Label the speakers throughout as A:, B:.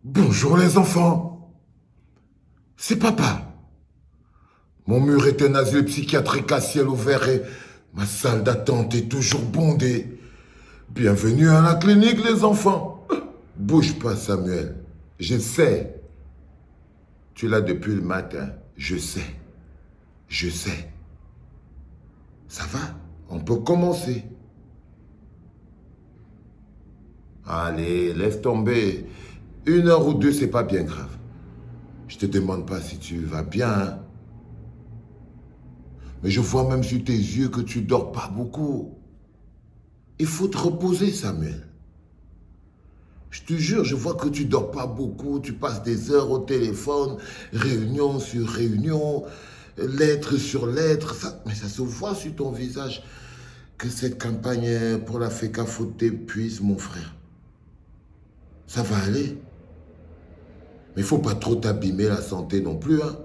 A: Bonjour les enfants, c'est papa. Mon mur est un asile psychiatrique à ciel ouvert et ma salle d'attente est toujours bondée. Bienvenue à la clinique les enfants. Bouge pas Samuel, je sais. Tu l'as depuis le matin, je sais. Je sais. Ça va, on peut commencer. Allez, laisse tomber. 1 heure ou 2, c'est pas bien grave. Je te demande pas si tu vas bien, hein. Mais je vois même sur tes yeux que tu dors pas beaucoup. Il faut te reposer, Samuel. Je te jure, je vois que tu dors pas beaucoup, tu passes des heures au téléphone, réunion sur réunion, lettre sur lettre, mais ça se voit sur ton visage que cette campagne pour la FECAFOOT t'épuise, mon frère. Ça va aller. Mais il faut pas trop t'abîmer la santé non plus, hein.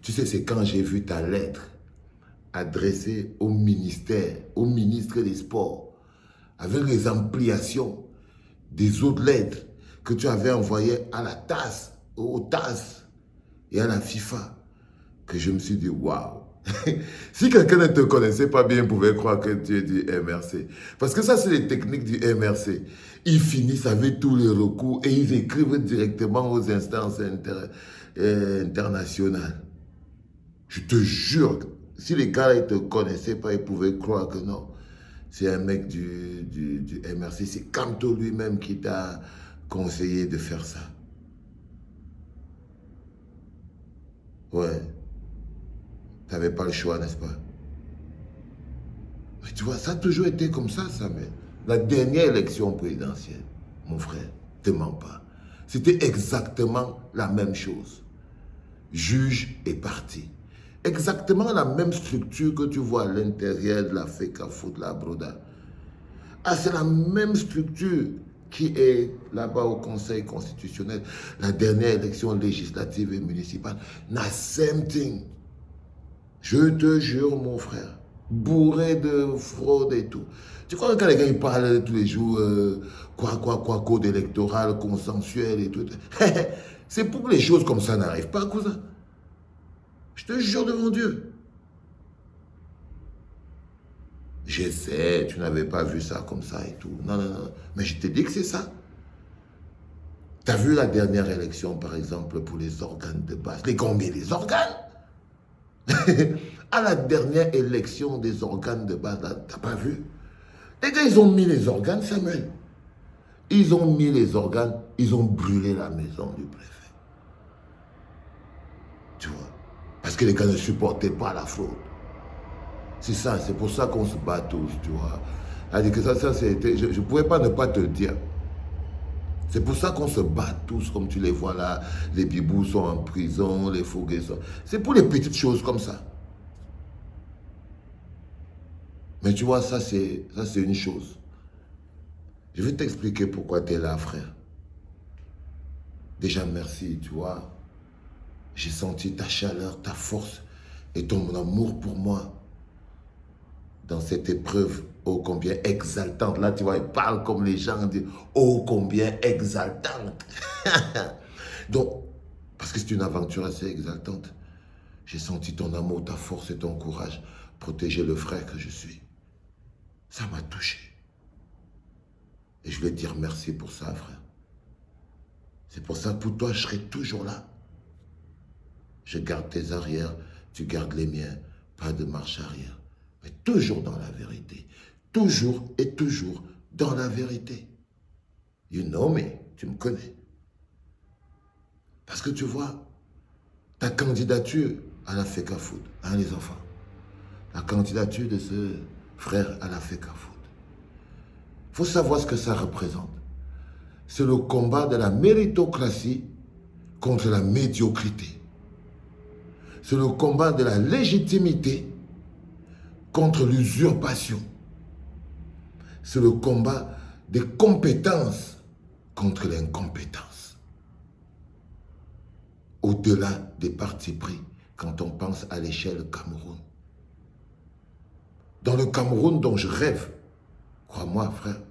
A: Tu sais, c'est quand j'ai vu ta lettre adressée au ministère, au ministre des Sports, avec les ampliations des autres lettres que tu avais envoyées à la TAS, au TAS et à la FIFA, que je me suis dit, waouh. Si quelqu'un ne te connaissait pas bien, il pouvait croire que tu es du MRC. Parce que ça, c'est les techniques du MRC. Ils finissent avec tous les recours et ils écrivent directement aux instances internationales. Je te jure, si les gars ne te connaissaient pas, ils pouvaient croire que non. C'est un mec du MRC. C'est Camto lui-même qui t'a conseillé de faire ça. Ouais. T'avais pas le choix, n'est-ce pas? Mais tu vois, ça a toujours été comme ça, Samuel. La dernière élection présidentielle, mon frère, te mens pas. C'était exactement la même chose. Juge et parti. Exactement la même structure que tu vois à l'intérieur de la FECAFOOT, la Broda. Ah, c'est la même structure qui est là-bas au Conseil constitutionnel. La dernière élection législative et municipale. Na same thing. Je te jure, mon frère. Bourré de fraude et tout. Tu crois que quand les gars ils parlent tous les jours, code électoral, consensuel et tout. C'est pour que les choses comme ça n'arrivent pas, cousin. Je te jure devant Dieu. Je sais, tu n'avais pas vu ça comme ça et tout. Non, non, non. Mais je te dis que c'est ça. Tu as vu la dernière élection, par exemple, pour les organes de base. Les combien les organes? À la dernière élection des organes de base, là, t'as pas vu? Les gars, ils ont mis les organes, Samuel. Ils ont mis les organes, ils ont brûlé la maison du préfet. Tu vois? Parce que les gars ne supportaient pas la fraude. C'est ça, c'est pour ça qu'on se bat tous, tu vois. C'est-à-dire que ça c'était, je ne pouvais pas ne pas te le dire. C'est pour ça qu'on se bat tous, comme tu les vois là. Les bibous sont en prison, les fougues sont... C'est pour les petites choses comme ça. Mais tu vois, ça c'est une chose. Je vais t'expliquer pourquoi tu es là, frère. Déjà, merci, tu vois. J'ai senti ta chaleur, ta force et ton amour pour moi dans cette épreuve ô combien exaltante. Là, tu vois, il parle comme les gens disent, ô combien exaltante. Donc, parce que c'est une aventure assez exaltante, j'ai senti ton amour, ta force et ton courage protéger le frère que je suis. Ça m'a touché. Et je voulais te dire merci pour ça, frère. C'est pour ça que pour toi, je serai toujours là. Je garde tes arrières, tu gardes les miens. Pas de marche arrière. Mais toujours dans la vérité. Toujours et toujours dans la vérité. You know me, tu me connais. Parce que tu vois, ta candidature à la FECAFOOT, hein les enfants, la candidature de ce frère à la FECAFOOT, il faut savoir ce que ça représente. C'est le combat de la méritocratie contre la médiocrité. C'est le combat de la légitimité contre l'usurpation. C'est le combat des compétences contre l'incompétence. Au-delà des partis pris, quand on pense à l'échelle Cameroun. Dans le Cameroun dont je rêve, crois-moi frère,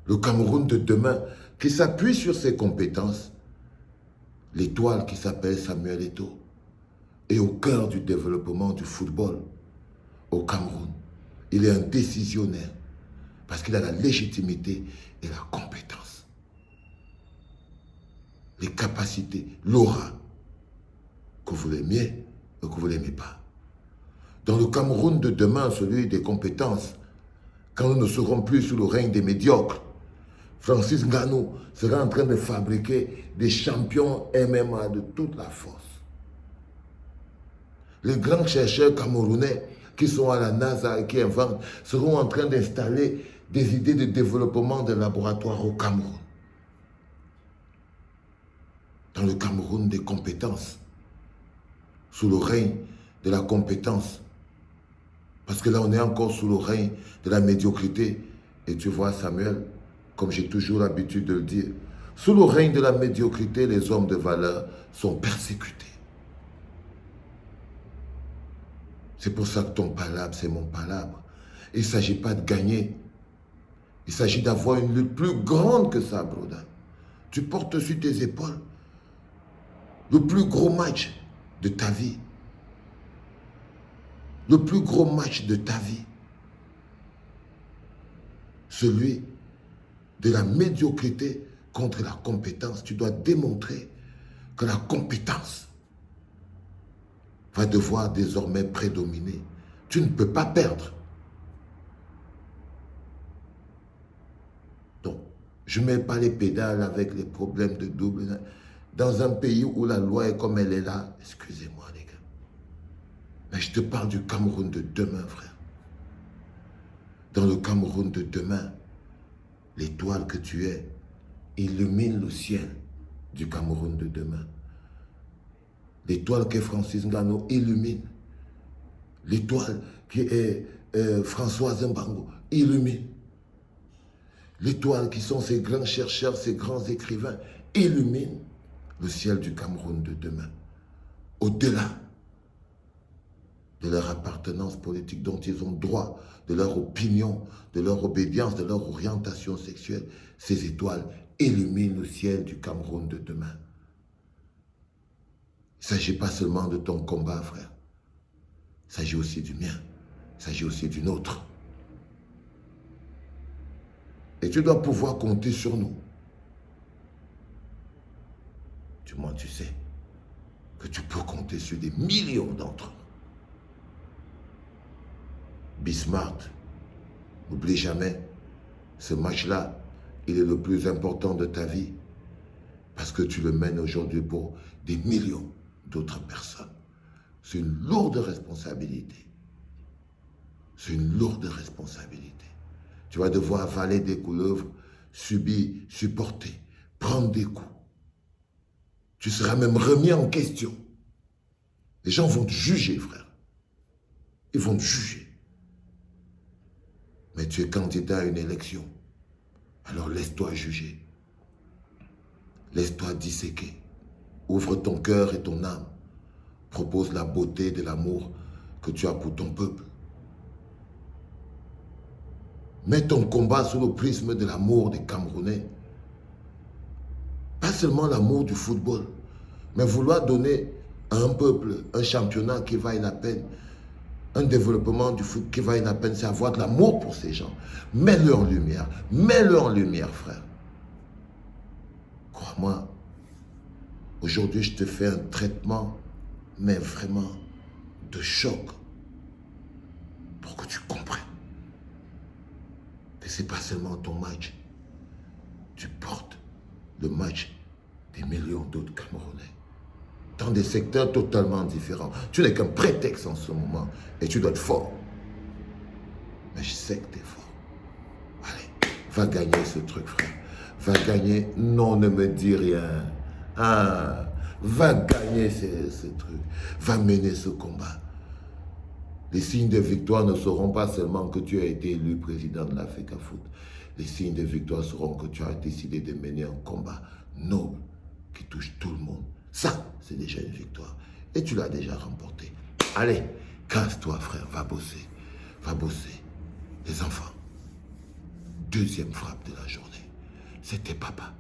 A: Le Cameroun de demain qui s'appuie sur ses compétences, l'étoile qui s'appelle Samuel Eto'o est au cœur du développement du football au Cameroun. Il est un décisionnaire parce qu'il a la légitimité et la compétence, les capacités, l'aura, que vous l'aimiez ou que vous ne l'aimez pas. Dans le Cameroun de demain, celui des compétences, quand nous ne serons plus sous le règne des médiocres, Francis Ngannou sera en train de fabriquer des champions MMA de toute la force. Les grands chercheurs camerounais qui sont à la NASA et qui inventent seront en train d'installer des idées de développement de laboratoires au Cameroun. Dans le Cameroun des compétences, sous le règne de la compétence. Parce que là, on est encore sous le règne de la médiocrité. Et tu vois, Samuel, comme j'ai toujours l'habitude de le dire, sous le règne de la médiocrité, les hommes de valeur sont persécutés. C'est pour ça que ton palabre, c'est mon palabre. Il ne s'agit pas de gagner. Il s'agit d'avoir une lutte plus grande que ça, Broda. Tu portes sur tes épaules le plus gros match de ta vie. Le plus gros match de ta vie. Celui de la médiocrité contre la compétence. Tu dois démontrer que la compétence va devoir désormais prédominer. Tu ne peux pas perdre. Donc, je ne mets pas les pédales avec les problèmes de double. Dans un pays où la loi est comme elle est là, excusez-moi les gars. Mais je te parle du Cameroun de demain, frère. Dans le Cameroun de demain, l'étoile que tu es illumine le ciel du Cameroun de demain. L'étoile que Francis Ngannou illumine. L'étoile qui est Françoise Mbango illumine. L'étoile qui sont ces grands chercheurs, ces grands écrivains illumine le ciel du Cameroun de demain. Au-delà de leur appartenance politique dont ils ont droit, de leur opinion, de leur obédience, de leur orientation sexuelle, ces étoiles illuminent le ciel du Cameroun de demain. Il ne s'agit pas seulement de ton combat, frère. Il s'agit aussi du mien. Il s'agit aussi du nôtre. Et tu dois pouvoir compter sur nous. Du moins, tu sais que tu peux compter sur des millions d'entre nous. Bismarck, n'oublie jamais, ce match-là, il est le plus important de ta vie parce que tu le mènes aujourd'hui pour des millions d'autres personnes. C'est une lourde responsabilité. C'est une lourde responsabilité. Tu vas devoir avaler des couleuvres, subir, supporter, prendre des coups. Tu seras même remis en question. Les gens vont te juger, frère. Ils vont te juger. Mais tu es candidat à une élection. Alors laisse-toi juger. Laisse-toi disséquer. Ouvre ton cœur et ton âme. Propose la beauté de l'amour que tu as pour ton peuple. Mets ton combat sous le prisme de l'amour des Camerounais. Pas seulement l'amour du football, mais vouloir donner à un peuple un championnat qui vaille la peine, un développement du foot qui vaille la peine, c'est avoir de l'amour pour ces gens. Mets-le en lumière, frère. Crois-moi, aujourd'hui, je te fais un traitement, mais vraiment de choc, pour que tu comprennes que ce n'est pas seulement ton match. Tu portes le match des millions d'autres Camerounais dans des secteurs totalement différents. Tu n'es qu'un prétexte en ce moment et tu dois être fort. Mais je sais que tu es fort. Allez, va gagner ce truc, frère. Va gagner. Non, ne me dis rien. Ah, va gagner ce truc. Va mener ce combat. Les signes de victoire ne seront pas seulement que tu as été élu président de l'Africa Foot. Les signes de victoire seront que tu as décidé de mener un combat noble qui touche tout le monde. Ça, c'est déjà une victoire. Et tu l'as déjà remporté. Allez, casse-toi, frère, va bosser. Va bosser. Les enfants, deuxième frappe de la journée. C'était papa.